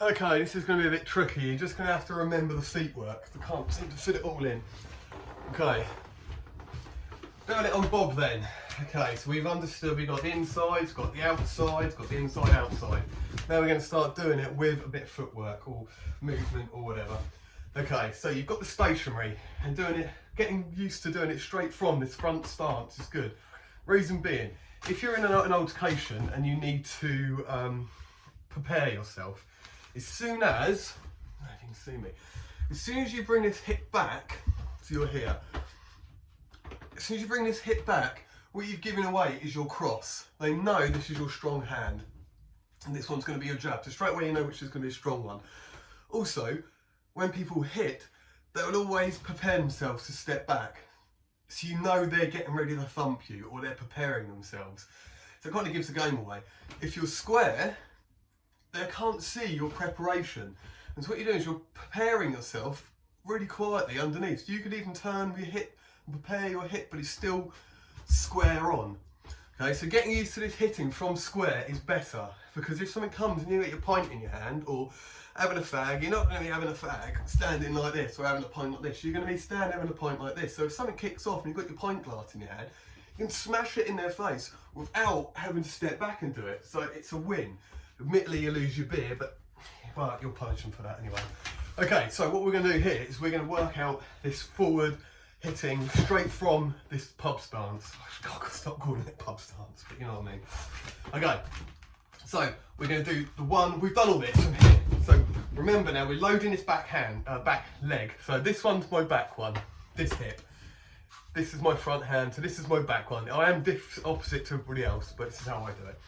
Okay, this is going to be a bit tricky. You're just going to have to remember the seat work. I can't seem to fit it all in. Okay. Doing it on Bob then. Okay, so we've understood we've got the insides, got the outsides, got the inside outside. Now we're going to start doing it with a bit of footwork or movement or whatever. Okay, so you've got the stationary and doing it, getting used to doing it straight from this front stance is good. Reason being, if you're in an altercation and you need to prepare yourself, as soon as, I don't know if you can see me, as soon as you bring this hip back, so you're here, as soon as you bring this hip back, what you've given away is your cross. They know this is your strong hand and this one's going to be your jab. So straight away you know which is going to be a strong one. Also, when people hit, they will always prepare themselves to step back. So you know they're getting ready to thump you or they're preparing themselves. So it kind of gives the game away. If you're square, they can't see your preparation. And so what you're doing is you're preparing yourself really quietly underneath. So you could even turn your hip and prepare your hip, but it's still square on. Okay, so getting used to this hitting from square is better, because if something comes and you get your pint in your hand or having a fag, you're not going to be having a fag standing like this or having a pint like this. You're going to be standing having a pint like this. So if something kicks off and you've got your pint glass in your hand, you can smash it in their face without having to step back and do it. So it's a win. Admittedly, you lose your beer, but well, you'll punish them for that anyway. Okay, so what we're going to do here is we're going to work out this forward hitting straight from this pub stance. I can't stop calling it pub stance, but you know what I mean. Okay, so we're going to do the one, we've done all this from here. So remember now, we're loading this back leg. So this one's my back one, this hip. This is my front hand, so this is my back one. I am opposite to everybody else, but this is how I do it.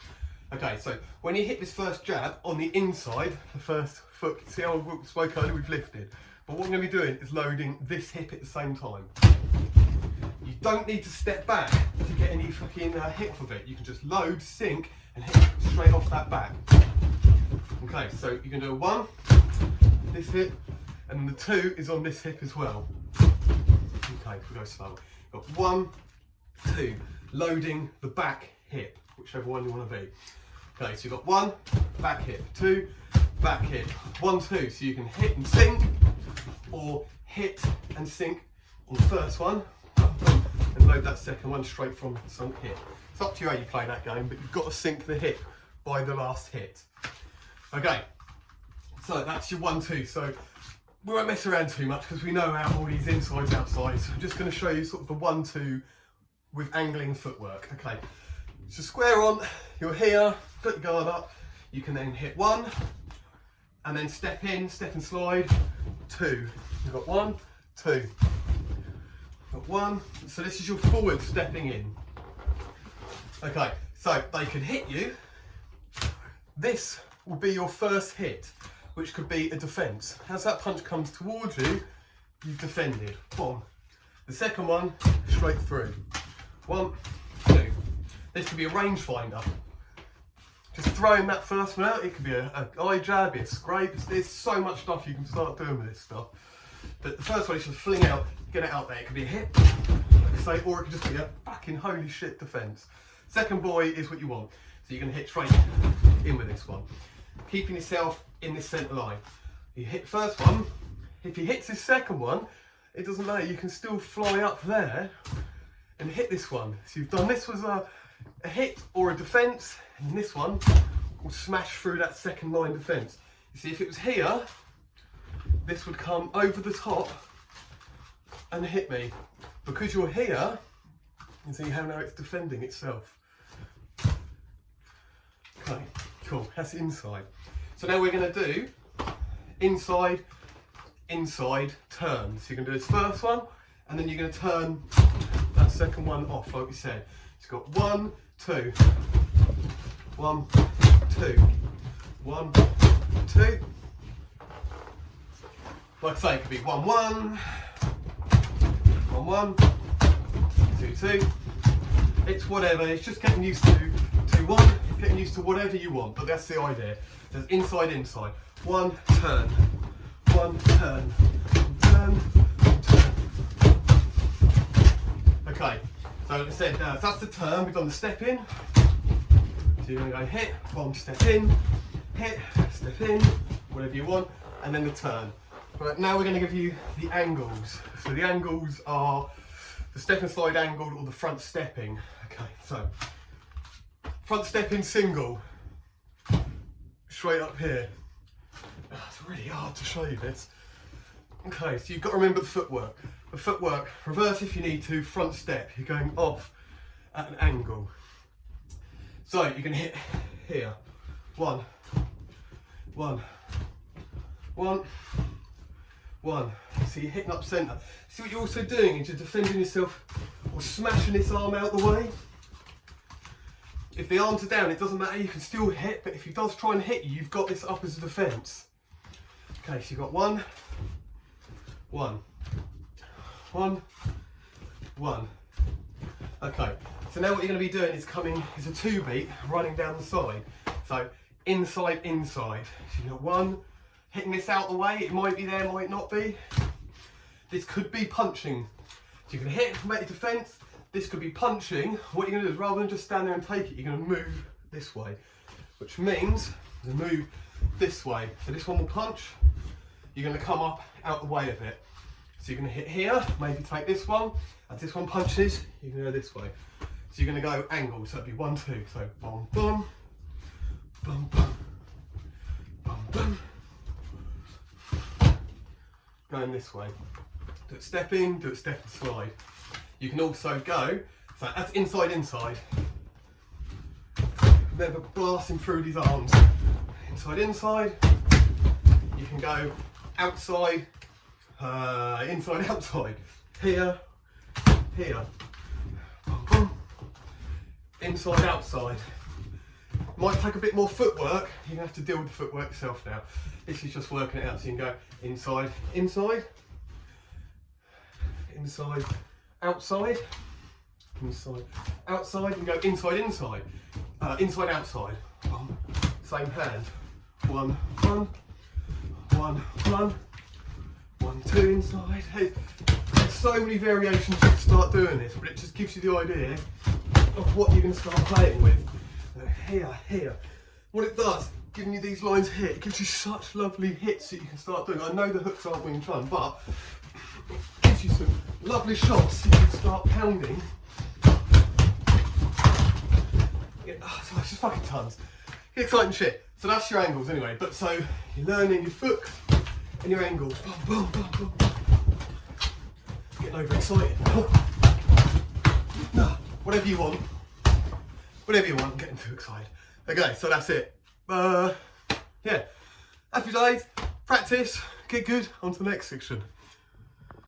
Okay, so when you hit this first jab on the inside, the first foot, see how I spoke earlier, we've lifted. But what I'm going to be doing is loading this hip at the same time. You don't need to step back to get any fucking hip of it. You can just load, sink, and hit straight off that back. Okay, so you can do a one, this hip, and the two is on this hip as well. Okay, we go slow. Got 1, 2, loading the back hip, whichever one you want to be. Okay, so you've got 1, back hip, 2, back hip, 1, 2, so you can hit and sink, or hit and sink on the first one, and load that second one straight from the sunk hip. It's up to you how you play that game, but you've got to sink the hip by the last hit. Okay, so that's your 1, 2. So we won't mess around too much because we know how all these insides, outsides. I'm just going to show you sort of the 1, 2 with angling footwork. Okay, so square on, you're here, got your guard up. You can then hit 1, and then step in, step and slide, 2. You've got 1, 2. Got 1. So this is your forward stepping in. Okay, so they could hit you. This will be your first hit, which could be a defence. As that punch comes towards you, you've defended. Boom. The second one, straight through. 1, 2. This could be a rangefinder. Just throwing that first one out, it could be an eye jab, it's scrape, there's so much stuff you can start doing with this stuff. But the first one is just fling out, get it out there. It could be a hit, like I say, or it could just be a fucking holy shit defence. Second boy is what you want. So you're going to hit straight in with this one. Keeping yourself in this centre line. You hit first one, if he hits his second one, it doesn't matter, you can still fly up there and hit this one. So you've done this was a hit or a defence, and this one will smash through that second line defence. You see, if it was here, this would come over the top and hit me. Because you're here, you see how now it's defending itself. Okay, cool, that's inside. So now we're going to do inside, inside, turn. So you're going to do this first one, and then you're going to turn that second one off, like we said. It's got 1, 2, 1, 2, 1, 2. Like I say, it could be 1, 1, 1, 1, 2, 2. It's whatever, it's just getting used to 2, 1, getting used to whatever you want, but that's the idea. So it's inside, inside. 1, turn, 1, turn, turn, turn. Okay, so like I said, that's the turn. We've done the step in. So you're going to go hit, 1, step in, hit, step in, whatever you want, and then the turn. Right, now we're going to give you the angles. So the angles are the step and slide angle or the front stepping. Okay, so front stepping single, straight up here. Oh, it's really hard to show you this. Okay, so you've got to remember the footwork. The footwork, reverse if you need to, front step. You're going off at an angle. So you're going to hit here. 1, 1, 1, 1. So you're hitting up centre. See what you're also doing is you're defending yourself or smashing this arm out the way. If the arms are down, it doesn't matter, you can still hit, but if he does try and hit you, you've got this up as a defence. Okay, so you've got 1, 1, 1, 1. Okay, so now what you're going to be doing is a 2 beat running down the side. So inside, inside. So you've got 1, hitting this out the way, it might be there, might not be. This could be punching. So you can hit, make a defence. This could be punching. What you're going to do is rather than just stand there and take it, you're going to move this way, which means you move this way. So this one will punch, you're going to come up out the way of it. So you're going to hit here, maybe take this one. As this one punches, you're going to go this way. So you're going to go angle, so it'd be 1, 2. So bum, bum, bum, bum, bum, bum. Going this way. Do it step in, do it step and slide. You can also go, so that's inside, inside. Remember blasting through these arms. Inside, inside. You can go outside, inside, outside. Here, here. Boom, boom. Inside, outside. Might take a bit more footwork. You're going to have to deal with the footwork yourself now. This is just working it out. So you can go inside, inside. Inside, outside, inside, outside, and go inside, inside, inside, outside. Same hand. 1, 1, 1, 1, 1, 2 inside. Hey, there's so many variations you can start doing this, but it just gives you the idea of what you're going to start playing with. Here, here. What it does, giving you these lines here, it gives you such lovely hits that you can start doing. I know the hooks aren't Wing Chun, but it gives you some lovely shots so you can start pounding. Yeah, so it's just fucking tons. Exciting shit. So that's your angles anyway. But so you're learning your foot and your angles. Boom, boom, boom, boom. Getting overexcited. Whatever you want. Whatever you want, I'm getting too excited. Okay, so that's it. Yeah. Happy days, practice, get good, on to the next section.